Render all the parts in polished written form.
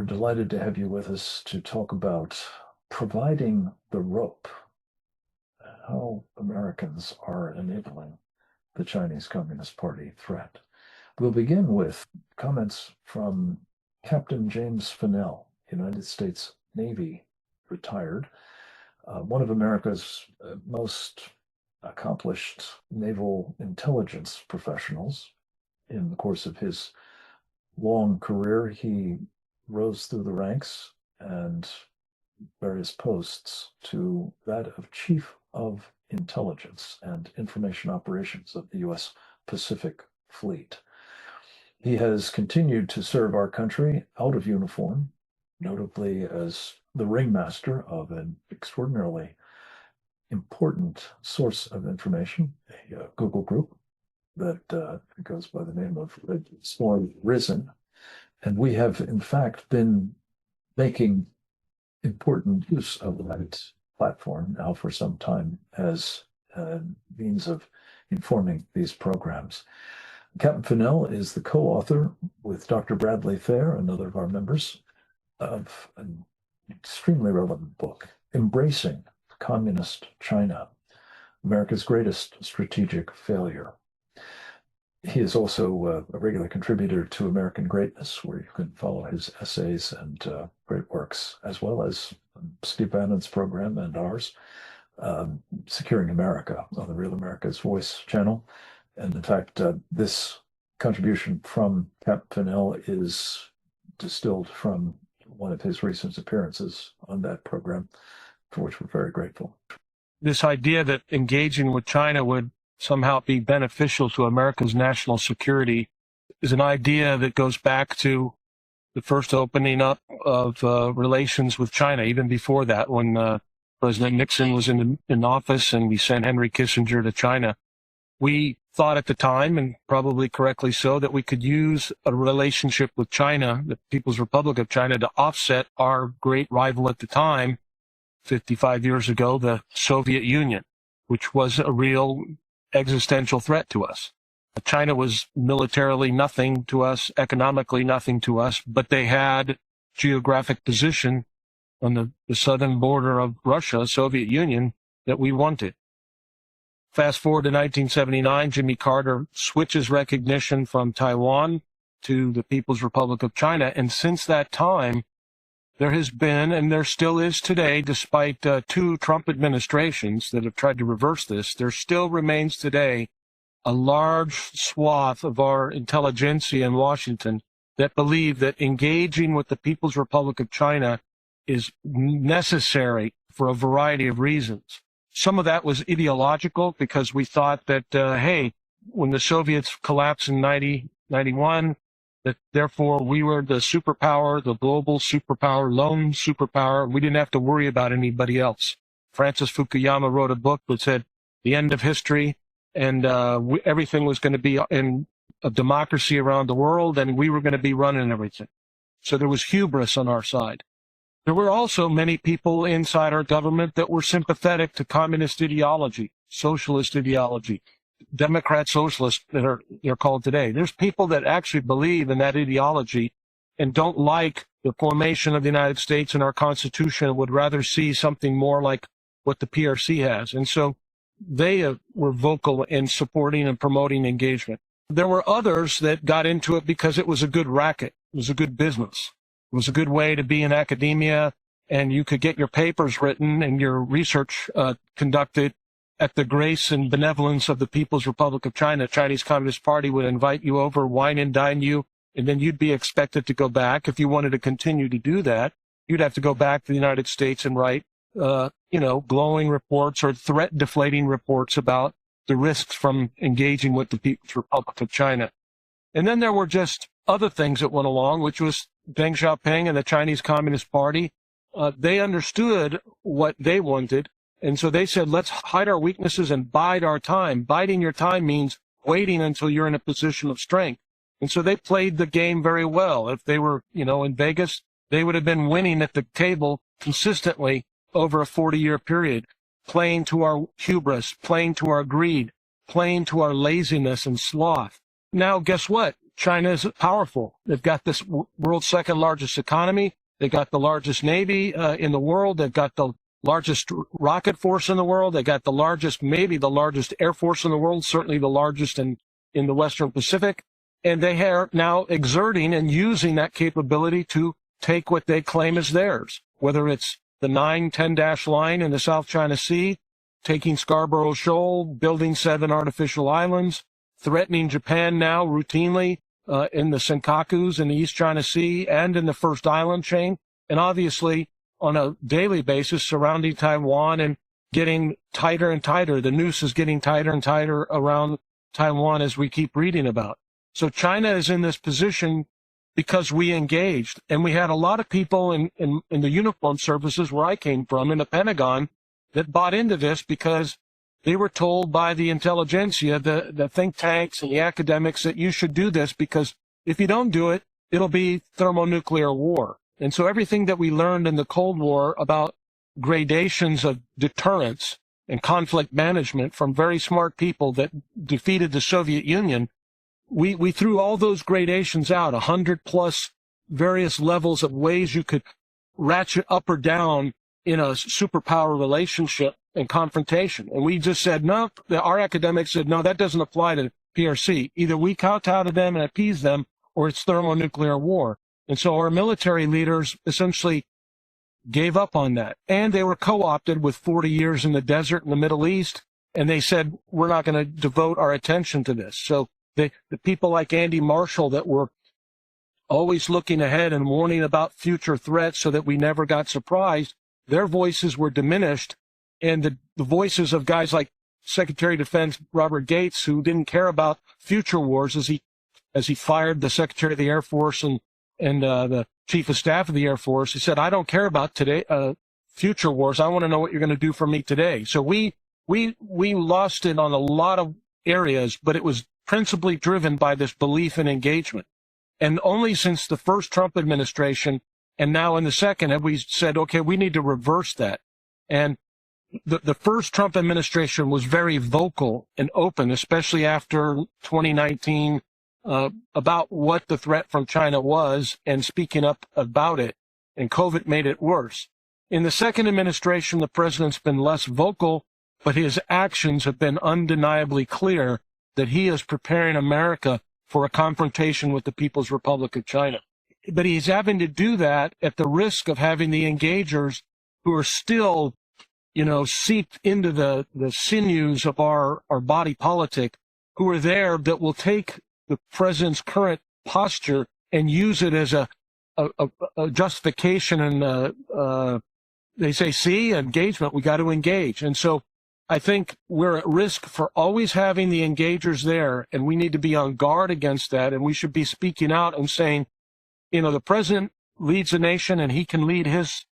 we're delighted to have you with us to talk about providing the rope, how Americans are enabling the Chinese Communist Party threat. We'll begin with comments from Captain James Fennell, United States Navy retired, one of America's most accomplished naval intelligence professionals. In the course of his long career, he rose through the ranks and various posts to that of Chief of Intelligence and Information Operations of the U.S. Pacific Fleet. He has continued to serve our country out of uniform, notably as the ringmaster of an extraordinarily important source of information, a Google group that goes by the name of Risen. And we have, in fact, been making important use of that platform now for some time as a means of informing these programs. Captain Fennell is the co-author with Dr. Bradley Thayer, another of our members, of an extremely relevant book, Embracing Communist China, America's Greatest Strategic Failure. He is also a regular contributor to American Greatness, where you can follow his essays and great works, as well as Steve Bannon's program and ours, Securing America on the Real America's Voice channel. And in fact, this contribution from Captain Fennell is distilled from one of his recent appearances on that program, for which we're very grateful. This idea that engaging with China would somehow be beneficial to America's national security is an idea that goes back to the first opening up of relations with China, even before that, when President Nixon was in office and we sent Henry Kissinger to China. We thought at the time, and probably correctly so, that we could use a relationship with China, the People's Republic of China, to offset our great rival at the time, 55 years ago, the Soviet Union, which was a real existential threat to us. China was militarily nothing to us, economically nothing to us, but they had geographic position on the southern border of Russia, Soviet Union, that we wanted. Fast forward to 1979, Jimmy Carter switches recognition from Taiwan to the People's Republic of China, and since that time, there has been, and there still is today, despite two Trump administrations that have tried to reverse this, there still remains today a large swath of our intelligentsia in Washington that believe that engaging with the People's Republic of China is necessary for a variety of reasons. Some of that was ideological because we thought that, hey, when the Soviets collapsed in 91, that therefore we were the superpower, the global superpower, lone superpower. We didn't have to worry about anybody else. Francis Fukuyama wrote a book that said the end of history, and everything was going to be in a democracy around the world, and we were going to be running everything. So there was hubris on our side. There were also many people inside our government that were sympathetic to communist ideology, socialist ideology, Democrat socialists that they're called today. There's people that actually believe in that ideology and don't like the formation of the United States and our Constitution and would rather see something more like what the PRC has. And so they were vocal in supporting and promoting engagement. There were others that got into it because it was a good racket. It was a good business. It was a good way to be in academia, and you could get your papers written and your research conducted at the grace and benevolence of the People's Republic of China. Chinese Communist Party would invite you over, wine and dine you, and then you'd be expected to go back. If you wanted to continue to do that, you'd have to go back to the United States and write, glowing reports or threat-deflating reports about the risks from engaging with the People's Republic of China. And then there were just other things that went along, which was Deng Xiaoping and the Chinese Communist Party. They understood what they wanted, and so they said, let's hide our weaknesses and bide our time. Biding your time means waiting until you're in a position of strength. And so they played the game very well. If they were, in Vegas, they would have been winning at the table consistently over a 40-year period, playing to our hubris, playing to our greed, playing to our laziness and sloth. Now, guess what? China is powerful. They've got this world's second largest economy. They've got the largest Navy in the world. They've got the largest rocket force in the world. They got the largest, maybe the largest Air Force in the world, certainly the largest in the Western Pacific. And they are now exerting and using that capability to take what they claim is theirs, whether it's the 9-10 line in the South China Sea, taking Scarborough Shoal, building 7 artificial islands, threatening Japan now routinely in the Senkakus in the East China Sea and in the first island chain, and obviously on a daily basis surrounding Taiwan and getting tighter and tighter. The noose is getting tighter and tighter around Taiwan as we keep reading about. So China is in this position because we engaged, and we had a lot of people in the uniformed services where I came from in the Pentagon that bought into this because they were told by the intelligentsia, the think tanks and the academics, that you should do this because if you don't do it, it'll be thermonuclear war. And so everything that we learned in the Cold War about gradations of deterrence and conflict management from very smart people that defeated the Soviet Union, we threw all those gradations out, 100+ various levels of ways you could ratchet up or down in a superpower relationship and confrontation. And we just said, no, our academics said, no, that doesn't apply to PRC. Either we kowtow to them and appease them, or it's thermonuclear war. And so our military leaders essentially gave up on that. And they were co-opted with 40 years in the desert in the Middle East. And they said, we're not going to devote our attention to this. So the people like Andy Marshall that were always looking ahead and warning about future threats so that we never got surprised, their voices were diminished. And the voices of guys like Secretary of Defense Robert Gates, who didn't care about future wars as he fired the Secretary of the Air Force and the Chief of Staff of the Air Force, he said, I don't care about future wars. I want to know what you're going to do for me today. So we lost it on a lot of areas, but it was principally driven by this belief in engagement. And only since the first Trump administration and now in the second have we said, okay, we need to reverse that. And the first Trump administration was very vocal and open, especially after 2019, about what the threat from China was and speaking up about it. And COVID made it worse. In the second administration, the president's been less vocal, but his actions have been undeniably clear that he is preparing America for a confrontation with the People's Republic of China. But he's having to do that at the risk of having the engagers who are still, seeped into the sinews of our body politic, who are there that will take the president's current posture and use it as a justification. And they say, see, engagement, we got to engage. And so I think we're at risk for always having the engagers there, and we need to be on guard against that. And we should be speaking out and saying, the president leads the nation and he can lead his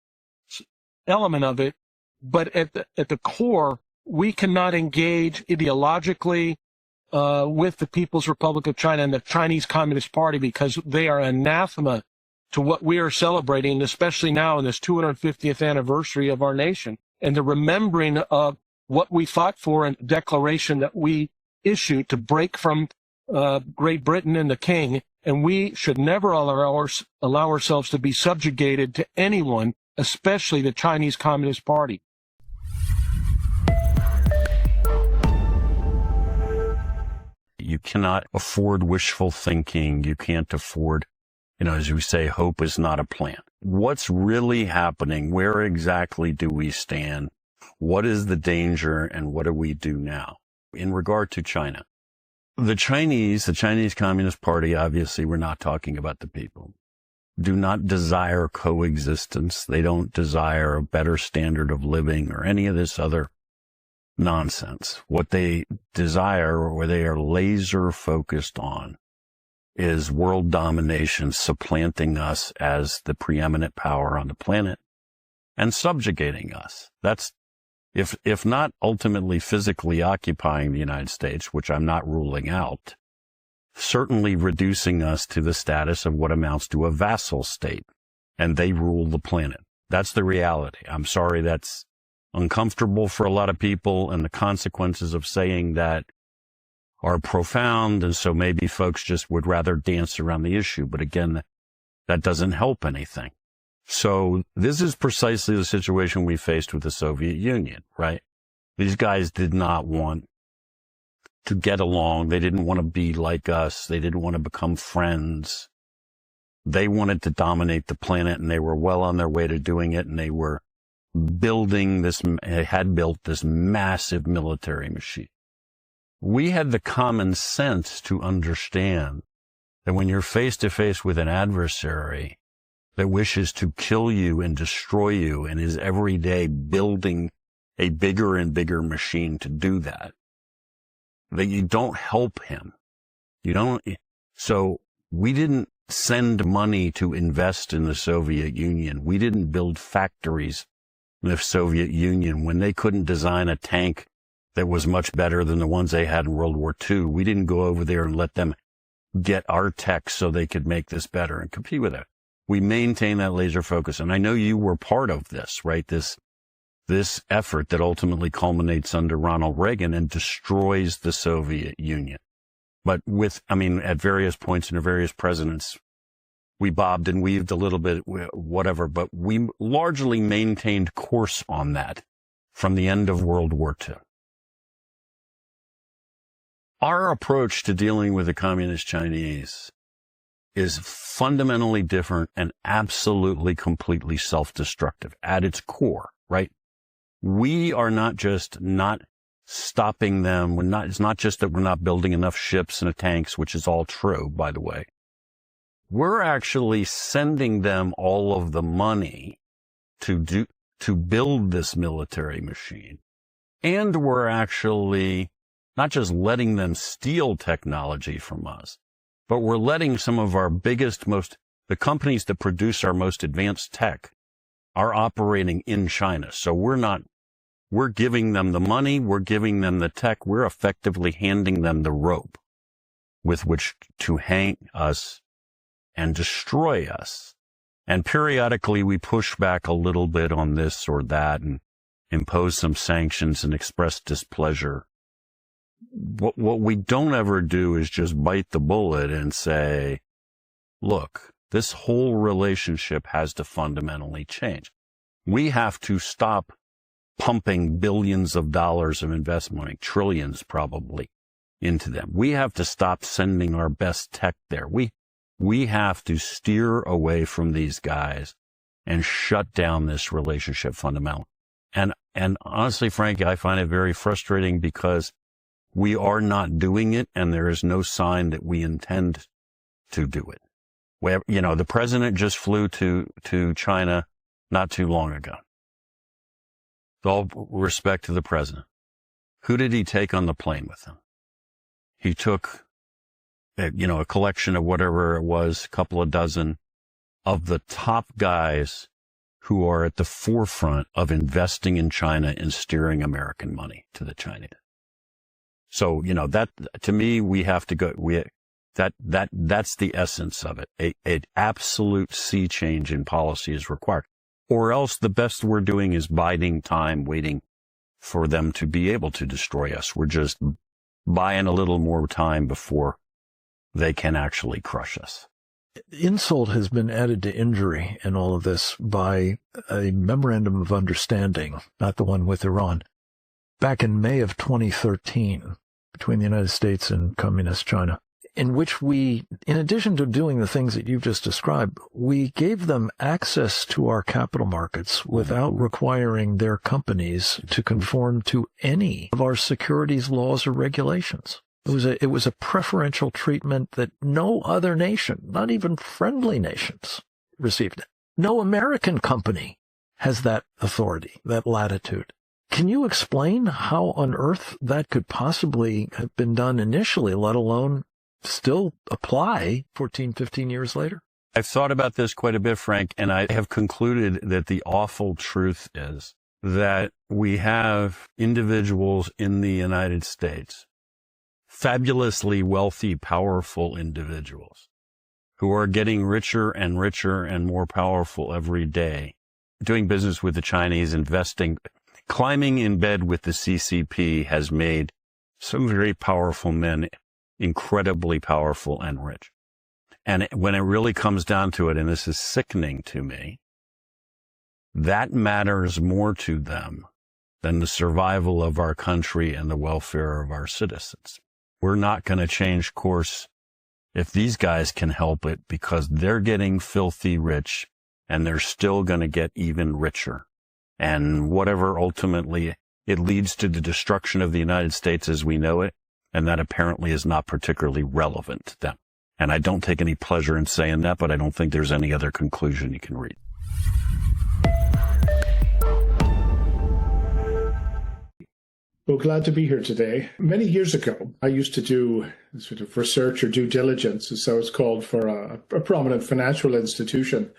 element of it. But at the core, we cannot engage ideologically with the People's Republic of China and the Chinese Communist Party because they are anathema to what we are celebrating, especially now in this 250th anniversary of our nation and the remembering of what we fought for in the declaration that we issued to break from Great Britain and the King. And we should never allow ourselves to be subjugated to anyone, especially the Chinese Communist Party. You cannot afford wishful thinking. You can't afford, as we say, hope is not a plan. What's really happening? Where exactly do we stand? What is the danger and what do we do now? In regard to China, the Chinese Communist Party, obviously we're not talking about the people, do not desire coexistence. They don't desire a better standard of living or any of this other nonsense. What they desire, or they are laser focused on, is world domination, supplanting us as the preeminent power on the planet and subjugating us. That's, if not ultimately physically occupying the United States, which I'm not ruling out, certainly reducing us to the status of what amounts to a vassal state, and they rule the planet. That's the reality. I'm sorry, that's uncomfortable for a lot of people, and the consequences of saying that are profound. And so maybe folks just would rather dance around the issue. But again, that doesn't help anything. So this is precisely the situation we faced with the Soviet Union, right? These guys did not want to get along. They didn't want to be like us. They didn't want to become friends. They wanted to dominate the planet, and they were well on their way to doing it. And they were had built this massive military machine. We had the common sense to understand that when you're face to face with an adversary that wishes to kill you and destroy you and is every day building a bigger and bigger machine to do that you don't help him. So we didn't send money to invest in the Soviet Union. We didn't build factories in the Soviet Union when they couldn't design a tank that was much better than the ones they had in World War II. We didn't go over there and let them get our tech so they could make this better and compete with it. We maintain that laser focus. And I know you were part of this, right? This effort that ultimately culminates under Ronald Reagan and destroys the Soviet Union. But at various points under various presidents, we bobbed and weaved a little bit, whatever, but we largely maintained course on that from the end of World War II. Our approach to dealing with the communist Chinese is fundamentally different and absolutely, completely self-destructive at its core, right? We are not just not stopping them. It's not just that we're not building enough ships and tanks, which is all true, by the way. We're actually sending them all of the money to build this military machine. And we're actually not just letting them steal technology from us, but we're letting some of our biggest, the companies that produce our most advanced tech are operating in China. So we're giving them the money, we're giving them the tech, we're effectively handing them the rope with which to hang us and destroy us. And periodically we push back a little bit on this or that and impose some sanctions and express displeasure. What we don't ever do is just bite the bullet and say, look, this whole relationship has to fundamentally change. We have to stop pumping billions of dollars of investment money, trillions probably, into them. We have to stop sending our best tech there. We have to steer away from these guys and shut down this relationship fundamentally. And honestly, Frank, I find it very frustrating because we are not doing it, and there is no sign that we intend to do it. The president just flew to China not too long ago. With all respect to the president, who did he take on the plane with him? He took, a collection of whatever it was, a couple of dozen of the top guys who are at the forefront of investing in China and steering American money to the Chinese. So, that to me, we have to go, that's the essence of it. An absolute sea change in policy is required, or else the best we're doing is biding time, waiting for them to be able to destroy us. We're just buying a little more time before they can actually crush us. Insult has been added to injury in all of this by a memorandum of understanding, not the one with Iran, back in May of 2013 between the United States and Communist China, in which we, in addition to doing the things that you've just described, we gave them access to our capital markets without requiring their companies to conform to any of our securities laws or regulations. It was a preferential treatment that no other nation, not even friendly nations, received. No American company has that authority, that latitude. Can you explain how on earth that could possibly have been done initially, let alone still apply 14, 15 years later? I've thought about this quite a bit, Frank, and I have concluded that the awful truth is that we have individuals in the United States, fabulously wealthy, powerful individuals, who are getting richer and richer and more powerful every day, doing business with the Chinese, investing. Climbing in bed with the CCP has made some very powerful men, incredibly powerful and rich. And when it really comes down to it, and this is sickening to me, that matters more to them than the survival of our country and the welfare of our citizens. We're not going to change course if these guys can help it, because they're getting filthy rich and they're still going to get even richer. And whatever ultimately it leads to the destruction of the United States as we know it, and that apparently is not particularly relevant to them. And I don't take any pleasure in saying that, but I don't think there's any other conclusion you can read. Well, glad to be here today. Many years ago, I used to do sort of research or due diligence, as so it's called, for a prominent financial institution.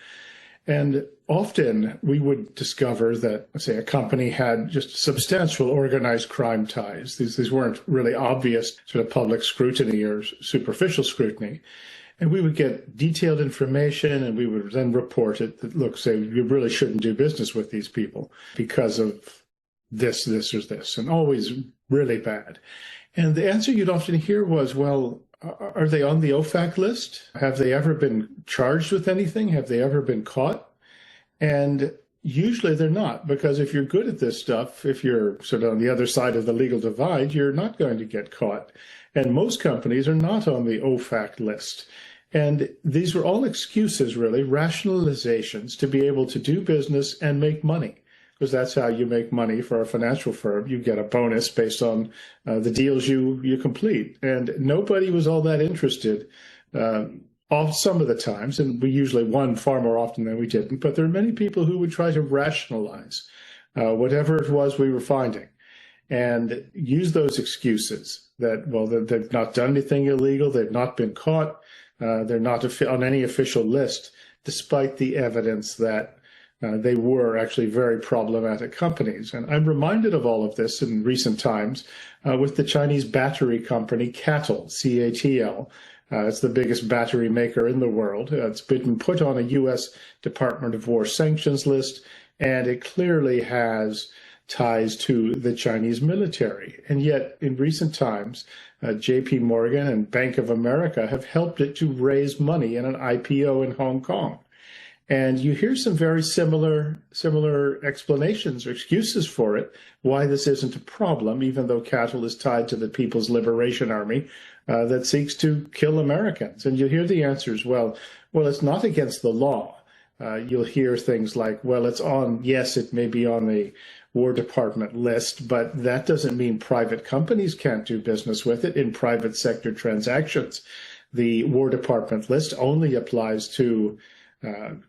And often we would discover that, say, a company had just substantial organized crime ties. These weren't really obvious sort of public scrutiny or superficial scrutiny. And we would get detailed information, and we would then report it that, look, say, you really shouldn't do business with these people because of this, or this, and always really bad. And the answer you'd often hear was, well, are they on the OFAC list? Have they ever been charged with anything? Have they ever been caught? And usually they're not, because if you're good at this stuff, if you're sort of on the other side of the legal divide, you're not going to get caught. And most companies are not on the OFAC list. And these were all excuses, really, rationalizations to be able to do business and make money. Because that's how you make money for a financial firm. You get a bonus based on the deals you complete. And nobody was all that interested some of the times, and we usually won far more often than we didn't. But there are many people who would try to rationalize whatever it was we were finding and use those excuses that, well, they've not done anything illegal, they've not been caught, they're not on any official list, despite the evidence that they were actually very problematic companies. And I'm reminded of all of this in recent times with the Chinese battery company CATL, C-A-T-L. It's the biggest battery maker in the world. It's been put on a U.S. Department of War sanctions list, and it clearly has ties to the Chinese military. And yet, in recent times, J.P. Morgan and Bank of America have helped it to raise money in an IPO in Hong Kong. And you hear some very similar explanations or excuses for it, why this isn't a problem, even though CATL is tied to the People's Liberation Army that seeks to kill Americans. And you hear the answers, well, it's not against the law. You'll hear things like, well, yes, it may be on the War Department list, but that doesn't mean private companies can't do business with it in private sector transactions. The War Department list only applies to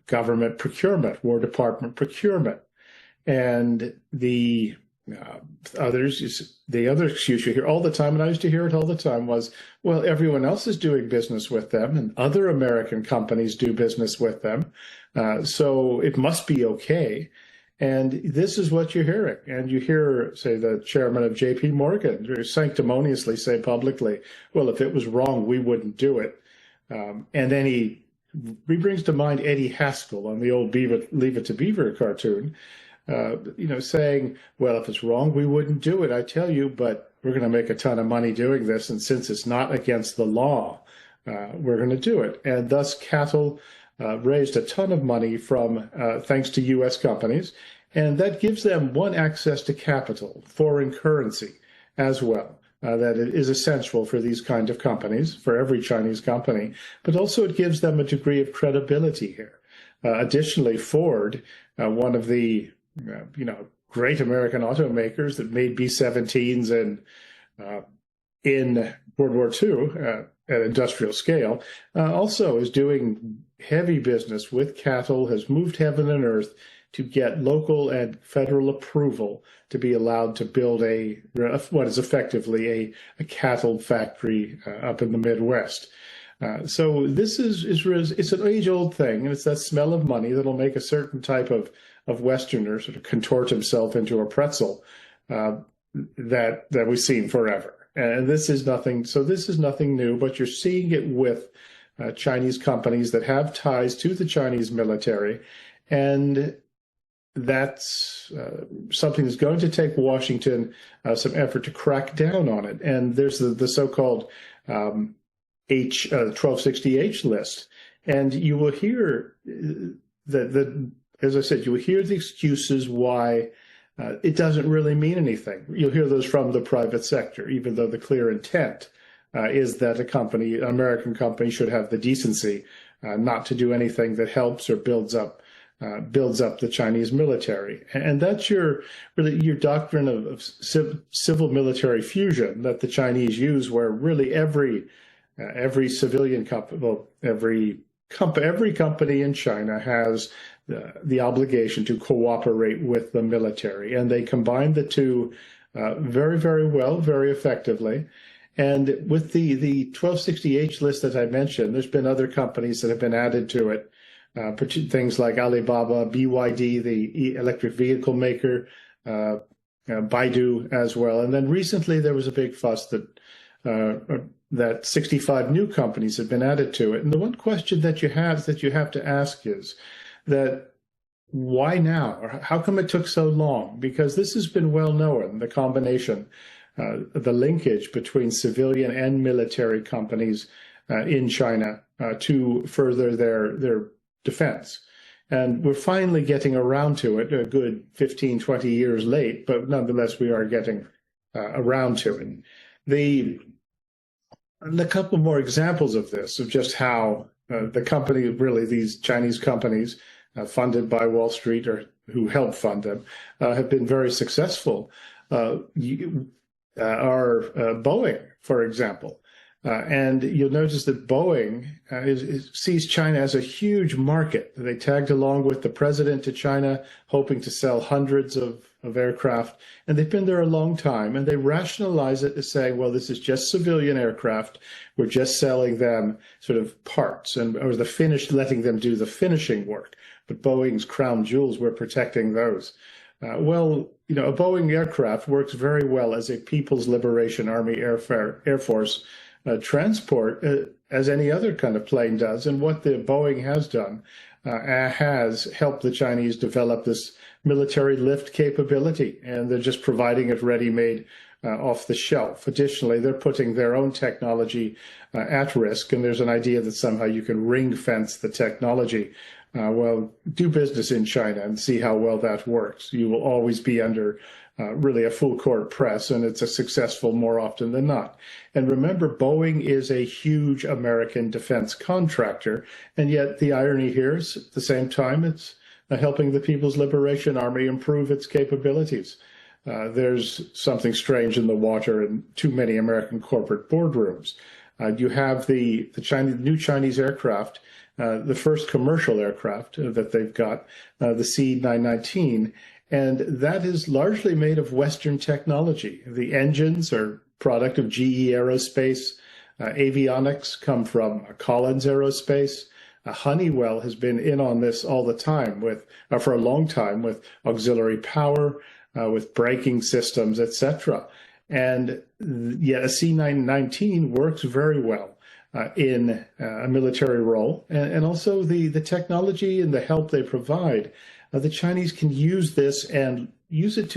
government procurement, War Department procurement. And the other excuse you hear all the time, and I used to hear it all the time, was, well, everyone else is doing business with them, and other American companies do business with them, so it must be okay. And this is what you're hearing. And you hear, say, the chairman of J.P. Morgan very sanctimoniously say publicly, well, if it was wrong, we wouldn't do it. And then he brings to mind Eddie Haskell on the old Leave It to Beaver cartoon, saying, well, if it's wrong, we wouldn't do it, I tell you, but we're going to make a ton of money doing this. And since it's not against the law, we're going to do it. And thus CATL raised a ton of money from thanks to U.S. companies. And that gives them access to capital, foreign currency as well. That it is essential for these kind of companies, for every Chinese company, but also it gives them a degree of credibility here. Additionally, Ford, one of the great American automakers that made B-17s in World War II at industrial scale, also is doing heavy business with CATL, has moved heaven and earth to get local and federal approval to be allowed to build what is effectively a cattle factory up in the Midwest. So this it's an age-old thing, and it's that smell of money that'll make a certain type of Westerner sort of contort himself into a pretzel that we've seen forever. And this is nothing. So this is nothing new, but you're seeing it with Chinese companies that have ties to the Chinese military, and that's something that's going to take Washington some effort to crack down on it. And there's the so-called 1260H list. And you will hear as I said, you will hear the excuses why it doesn't really mean anything. You'll hear those from the private sector, even though the clear intent is that an American company should have the decency not to do anything that helps or builds up the Chinese military. And that's your doctrine of civil military fusion that the Chinese use, where really every civilian company, well, every company in China has the obligation to cooperate with the military, and they combine the two very, very well, very effectively. And with the 1260H list that I mentioned, there's been other companies that have been added to it, things like Alibaba, BYD, the electric vehicle maker, Baidu as well. And then recently there was a big fuss that 65 new companies have been added to it. And the one question that you have to ask is that why now? Or how come it took so long? Because this has been well known, the combination, the linkage between civilian and military companies in China to further their defense. And we're finally getting around to it, a good 15, 20 years late, but nonetheless, we are getting around to it. A couple more examples of this, of just how the company, really these Chinese companies funded by Wall Street or who helped fund them, have been very successful, are Boeing, for example. And you'll notice that Boeing sees China as a huge market. They tagged along with the president to China, hoping to sell hundreds of aircraft. And they've been there a long time. And they rationalize it as saying, well, this is just civilian aircraft. We're just selling them sort of parts or letting them do the finishing work. But Boeing's crown jewels, we're protecting those. Well, a Boeing aircraft works very well as a People's Liberation Army Air Force transport as any other kind of plane does. And what the Boeing has done has helped the Chinese develop this military lift capability, and they're just providing it ready-made off the shelf. Additionally, they're putting their own technology at risk, and there's an idea that somehow you can ring-fence the technology. Well, do business in China and see how well that works. You will always be under really a full court press, and it's a successful more often than not. And remember, Boeing is a huge American defense contractor, and yet the irony here is at the same time it's helping the People's Liberation Army improve its capabilities. There's something strange in the water in too many American corporate boardrooms. You have the new Chinese aircraft, the first commercial aircraft that they've got, the C-919, and that is largely made of Western technology. The engines are product of GE Aerospace. Avionics come from Collins Aerospace. Honeywell has been in on this all the time for a long time with auxiliary power, with braking systems, etc. And yet a C-919 works very well in a military role. And also the technology and the help they provide, the Chinese can use this and use it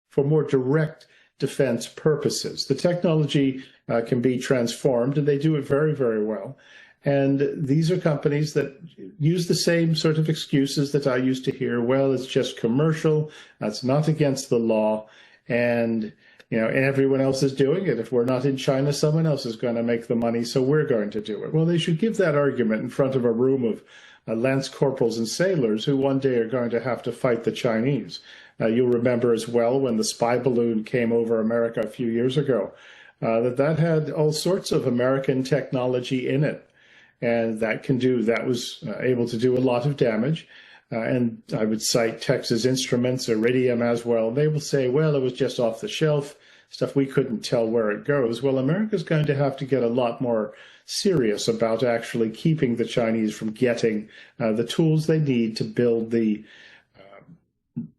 for more direct defense purposes. The technology can be transformed, and they do it very, very well. And these are companies that use the same sort of excuses that I used to hear. Well, it's just commercial. That's not against the law. And, everyone else is doing it. If we're not in China, someone else is going to make the money, so we're going to do it. Well, they should give that argument in front of a room of lance corporals and sailors who one day are going to have to fight the Chinese. You'll remember as well when the spy balloon came over America a few years ago, that had all sorts of American technology in it. And that was able to do a lot of damage. And I would cite Texas Instruments, Iridium as well. They will say, well, it was just off the shelf, stuff we couldn't tell where it goes. Well, America's going to have to get a lot more serious about actually keeping the Chinese from getting the tools they need to build the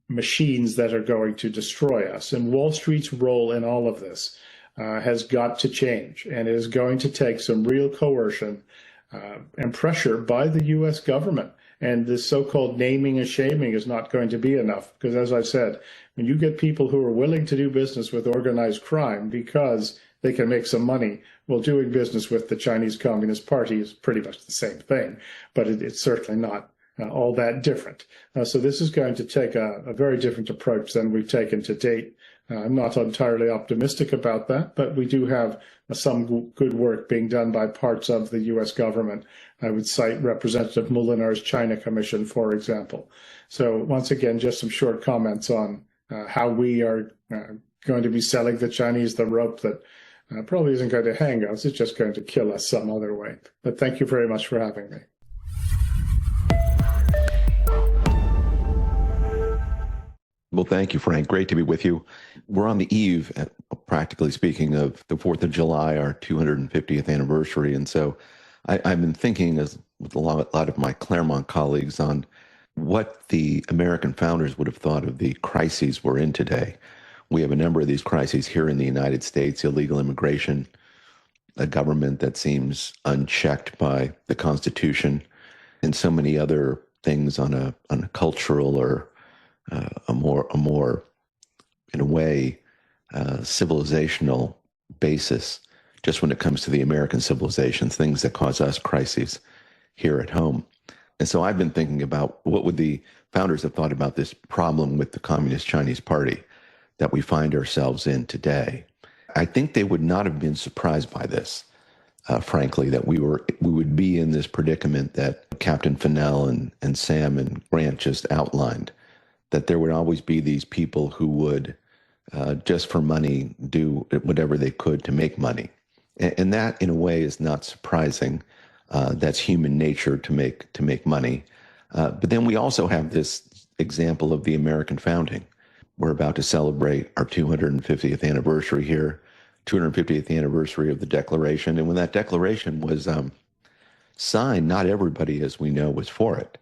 machines that are going to destroy us. And Wall Street's role in all of this has got to change, and it is going to take some real coercion and pressure by the U.S. government. And this so-called naming and shaming is not going to be enough, because as I said, when you get people who are willing to do business with organized crime because they can make some money, well, doing business with the Chinese Communist Party is pretty much the same thing, but it's certainly not all that different. So this is going to take a very different approach than we've taken to date. I'm not entirely optimistic about that, but we do have some good work being done by parts of the U.S. government. I would cite Representative Molinar's China Commission, for example. So once again, just some short comments on how we are going to be selling the Chinese the rope that probably isn't going to hang us. It's just going to kill us some other way. But thank you very much for having me. Well, thank you, Frank. Great to be with you. We're on the eve, practically speaking, of the 4th of July, our 250th anniversary. And so I've been thinking, as with a lot of my Claremont colleagues, on what the American founders would have thought of the crises we're in today. We have a number of these crises here in the United States: illegal immigration, a government that seems unchecked by the Constitution, and so many other things on a cultural or a more, in a way, civilizational basis, just when it comes to the American civilization, things that cause us crises here at home. And so I've been thinking about what would the founders have thought about this problem with the Communist Chinese Party that we find ourselves in today. I think they would not have been surprised by this, frankly, that we would be in this predicament that Captain Fennell and Sam and Grant just outlined, that there would always be these people who would, just for money, do whatever they could to make money. And that, in a way, is not surprising. That's human nature to make money. But then we also have this example of the American founding. We're about to celebrate our 250th anniversary here, 250th anniversary of the Declaration. And when that Declaration was signed, not everybody, as we know, was for it.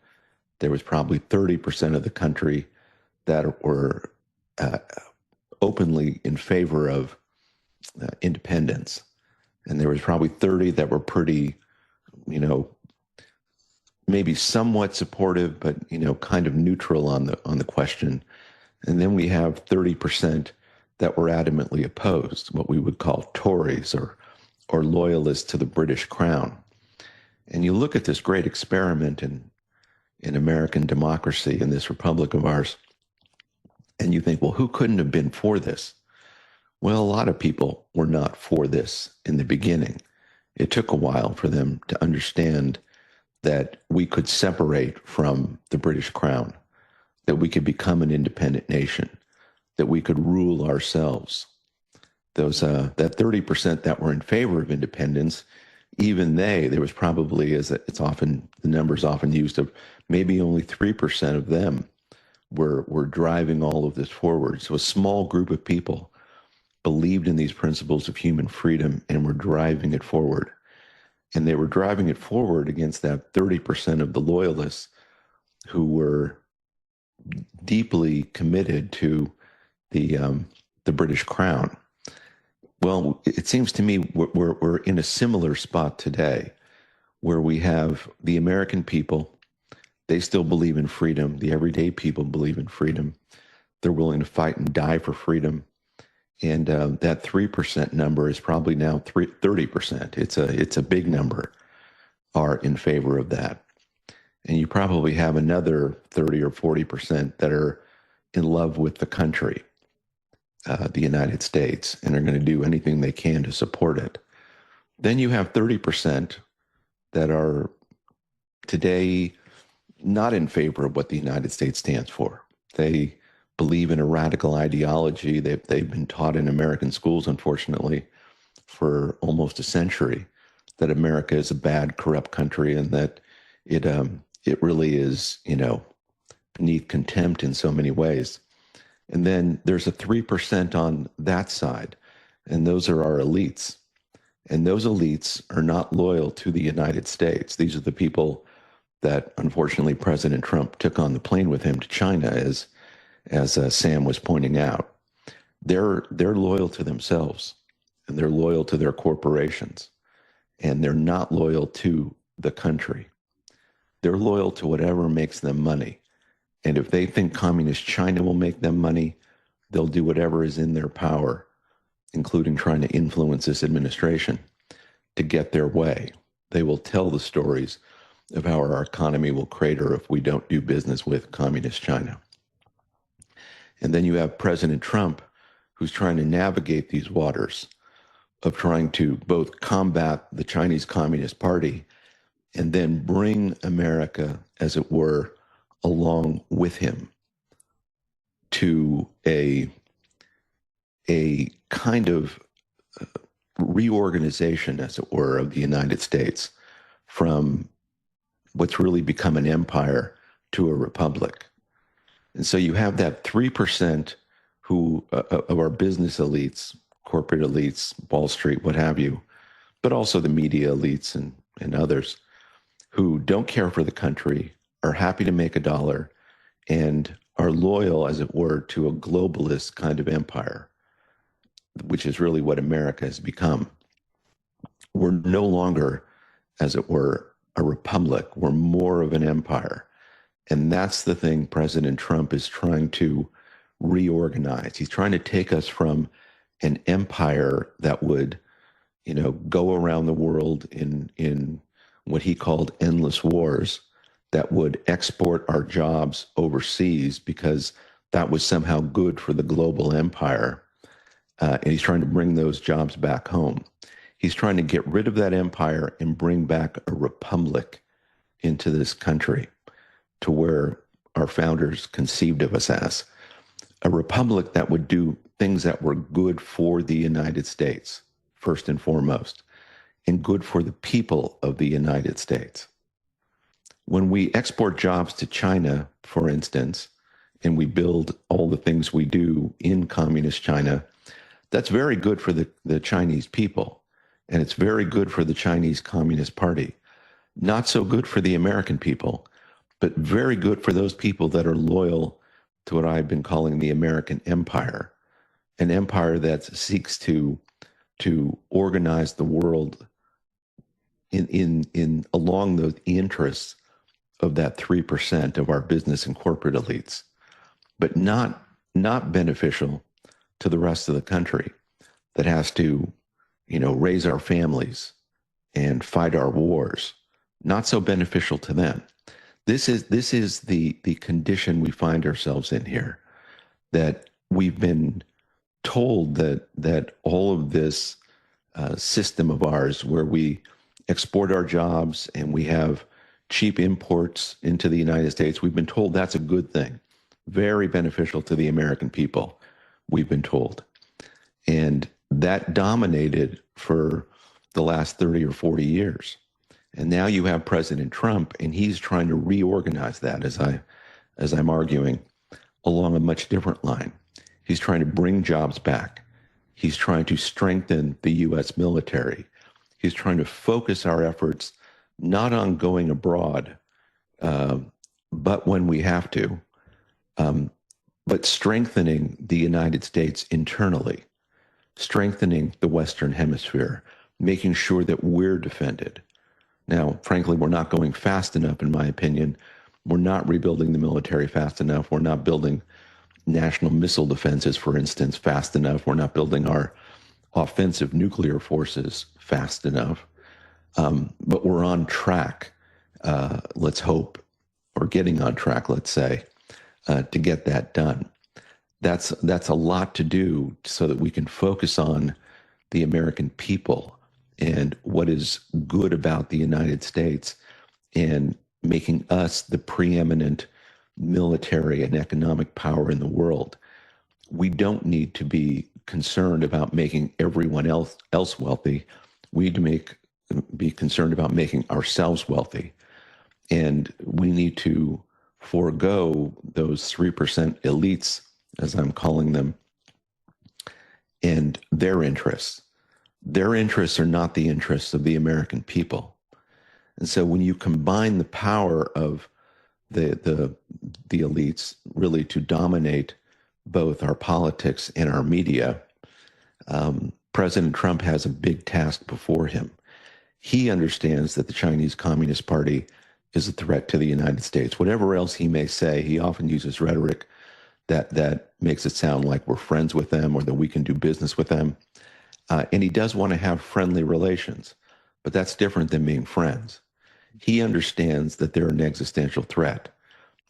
There was probably 30% of the country that were openly in favor of independence. And there was probably 30 that were pretty, maybe somewhat supportive, but, kind of neutral on the question. And then we have 30% that were adamantly opposed, what we would call Tories or loyalists to the British Crown. And you look at this great experiment in American democracy, in this republic of ours, and you think, well, who couldn't have been for this? Well, a lot of people were not for this in the beginning. It took a while for them to understand that we could separate from the British Crown, that we could become an independent nation, that we could rule ourselves. Those that 30% that were in favor of independence, even there was probably, as it's often, the numbers often used, of maybe only 3% of them were driving all of this forward. So a small group of people believed in these principles of human freedom and were driving it forward. And they were driving it forward against that 30% of the loyalists who were deeply committed to the British Crown. Well, it seems to me we're in a similar spot today, where we have the American people. They still believe in freedom. The everyday people believe in freedom. They're willing to fight and die for freedom. And that 3% number is probably now 30%. It's a big number are in favor of that. And you probably have another 30 or 40% that are in love with the country, the United States, and are going to do anything they can to support it. Then you have 30% that are today not in favor of what the United States stands for. They believe in a radical ideology that they've been taught in American schools, unfortunately, for almost a century, that America is a bad, corrupt country, and that it really is, beneath contempt in so many ways. And then there's a 3% on that side, and those are our elites. And those elites are not loyal to the United States. These are the people that, unfortunately, President Trump took on the plane with him to China, as Sam was pointing out. They're loyal to themselves, and they're loyal to their corporations, and they're not loyal to the country. They're loyal to whatever makes them money. And if they think communist China will make them money, they'll do whatever is in their power, including trying to influence this administration to get their way. They will tell the stories of how our economy will crater if we don't do business with communist China. And then you have President Trump, who's trying to navigate these waters of trying to both combat the Chinese Communist Party and then bring America, as it were, along with him to a kind of reorganization, as it were, of the United States from what's really become an empire to a republic. And so you have that 3% who of our business elites, corporate elites, Wall Street, what have you, but also the media elites and others who don't care for the country, are happy to make a dollar, and are loyal, as it were, to a globalist kind of empire, which is really what America has become. We're no longer, as it were, a republic. We're more of an empire. And that's the thing President Trump is trying to reorganize. He's trying to take us from an empire that would, go around the world in what he called endless wars, that would export our jobs overseas because that was somehow good for the global empire. And he's trying to bring those jobs back home. He's trying to get rid of that empire and bring back a republic into this country to where our founders conceived of us as. A republic that would do things that were good for the United States, first and foremost, and good for the people of the United States. When we export jobs to China, for instance, and we build all the things we do in communist China, that's very good for the Chinese people, and it's very good for the Chinese Communist Party. Not so good for the American people, but very good for those people that are loyal to what I've been calling the American empire, an empire that seeks to organize the world in along the interests of that 3% of our business and corporate elites, but not beneficial to the rest of the country that has to, raise our families and fight our wars. Not so beneficial to them. This is the condition we find ourselves in here, that we've been told that all of this system of ours, where we export our jobs and we have cheap imports into the United States, we've been told that's a good thing, very beneficial to the American people, we've been told. And that dominated for the last 30 or 40 years. And now you have President Trump, and he's trying to reorganize that, as I'm arguing, along a much different line. He's trying to bring jobs back. He's trying to strengthen the U.S. military. He's trying to focus our efforts not on going abroad, but when we have to, but strengthening the United States internally, strengthening the Western Hemisphere, making sure that we're defended. Now, frankly, we're not going fast enough, in my opinion. We're not rebuilding the military fast enough. We're not building national missile defenses, for instance, fast enough. We're not building our offensive nuclear forces fast enough. But we're on track, let's hope, or getting on track, let's say, to get that done. That's a lot to do so that we can focus on the American people and what is good about the United States, and making us the preeminent military and economic power in the world. We don't need to be concerned about making everyone else wealthy. We need to be concerned about making ourselves wealthy. And we need to forego those 3% elites, as I'm calling them, and their interests. Their interests are not the interests of the American people. And so when you combine the power of the elites really to dominate both our politics and our media, President Trump has a big task before him. He understands that the Chinese Communist Party is a threat to the United States. Whatever else he may say, he often uses rhetoric that makes it sound like we're friends with them or that we can do business with them. And he does want to have friendly relations, but that's different than being friends. He understands that they're an existential threat,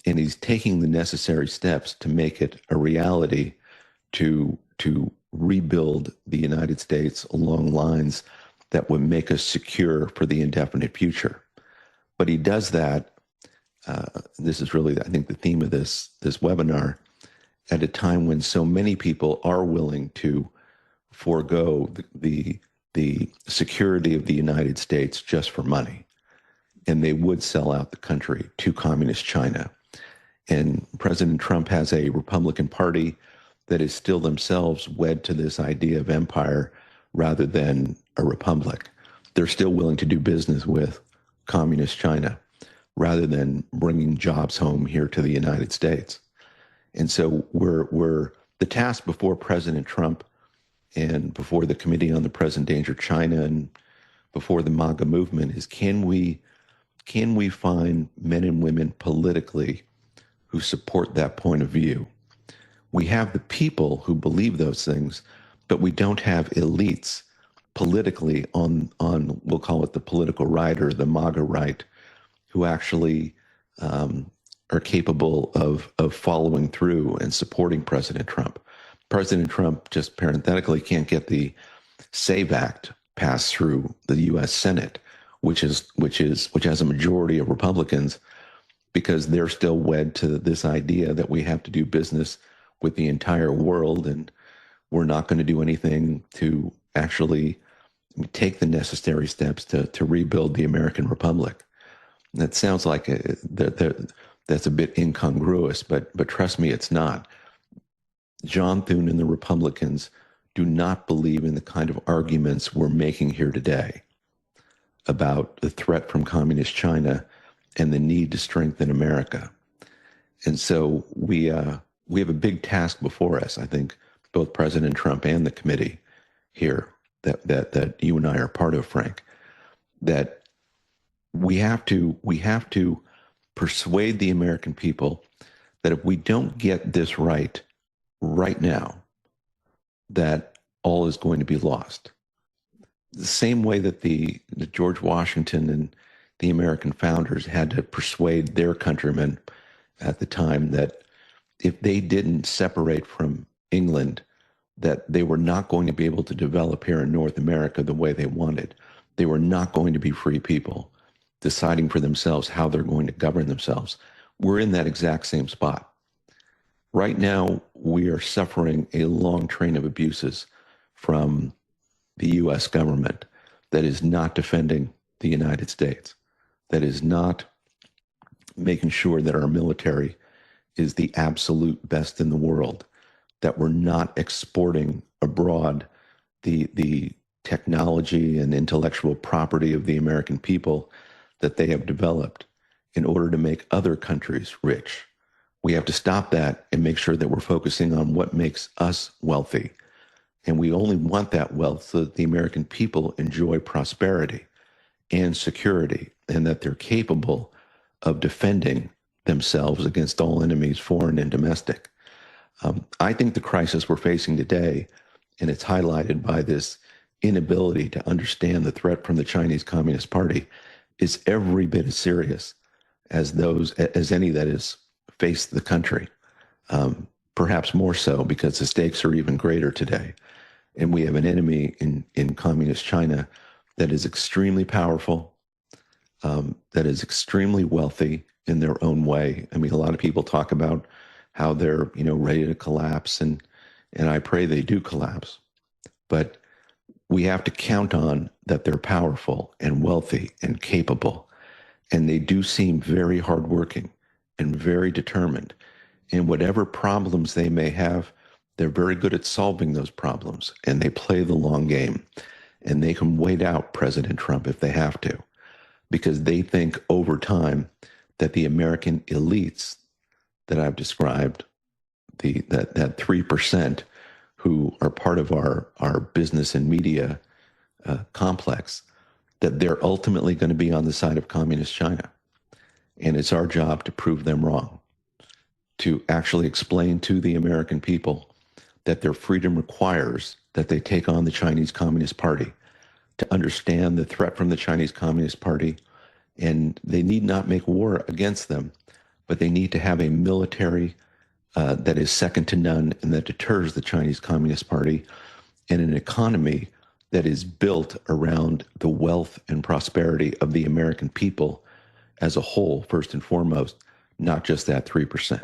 and he's taking the necessary steps to make it a reality to rebuild the United States along lines that would make us secure for the indefinite future. But he does that, this is really, I think, the theme of this webinar, at a time when so many people are willing to forego the security of the United States just for money. And they would sell out the country to communist China. And President Trump has a Republican Party that is still themselves wed to this idea of empire rather than a republic. They're still willing to do business with communist China rather than bringing jobs home here to the United States. And so we're the task before President Trump and before the Committee on the Present Danger of China and before the MAGA movement is, can we find men and women politically who support that point of view? We have the people who believe those things, but we don't have elites politically on we'll call it the political right or the MAGA right, who actually are capable of following through and supporting President Trump. President Trump, just parenthetically, can't get the SAVE Act passed through the U.S. Senate, which has a majority of Republicans, because they're still wed to this idea that we have to do business with the entire world, and we're not going to do anything to actually take the necessary steps to rebuild the American Republic. That sounds like that's a bit incongruous, but trust me, it's not. John Thune and the Republicans do not believe in the kind of arguments we're making here today about the threat from communist China and the need to strengthen America. And so we have a big task before us. I think both President Trump and the committee here that you and I are part of, Frank, that we have to persuade the American people that if we don't get this right now, that all is going to be lost. The same way that the George Washington and the American founders had to persuade their countrymen at the time that if they didn't separate from England, that they were not going to be able to develop here in North America the way they wanted. They were not going to be free people deciding for themselves how they're going to govern themselves. We're in that exact same spot. Right now, we are suffering a long train of abuses from the U.S. government that is not defending the United States, that is not making sure that our military is the absolute best in the world, that we're not exporting abroad the technology and intellectual property of the American people that they have developed in order to make other countries rich. We have to stop that and make sure that we're focusing on what makes us wealthy. And we only want that wealth so that the American people enjoy prosperity and security, and that they're capable of defending themselves against all enemies, foreign and domestic. I think the crisis we're facing today, and it's highlighted by this inability to understand the threat from the Chinese Communist Party, is every bit as serious as any that has faced the country. Perhaps more so because the stakes are even greater today. And we have an enemy in communist China that is extremely powerful, that is extremely wealthy in their own way. I mean, a lot of people talk about how they're, ready to collapse, and I pray they do collapse. But we have to count on that they're powerful and wealthy and capable, and they do seem very hardworking and very determined. And whatever problems they may have, they're very good at solving those problems, and they play the long game. And they can wait out President Trump if they have to, because they think over time that the American elites that I've described, that 3% who are part of our business and media complex, that they're ultimately going to be on the side of communist China. And it's our job to prove them wrong, to actually explain to the American people that their freedom requires that they take on the Chinese Communist Party, to understand the threat from the Chinese Communist Party. And they need not make war against them, but they need to have a military that is second to none and that deters the Chinese Communist Party, and an economy that is built around the wealth and prosperity of the American people as a whole, first and foremost, not just that 3%.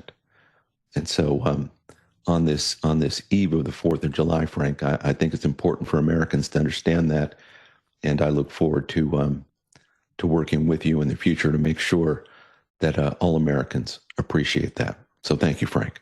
And so on this eve of the 4th of July, Frank, I think it's important for Americans to understand that. And I look forward to working with you in the future to make sure that all Americans appreciate that. So thank you, Frank.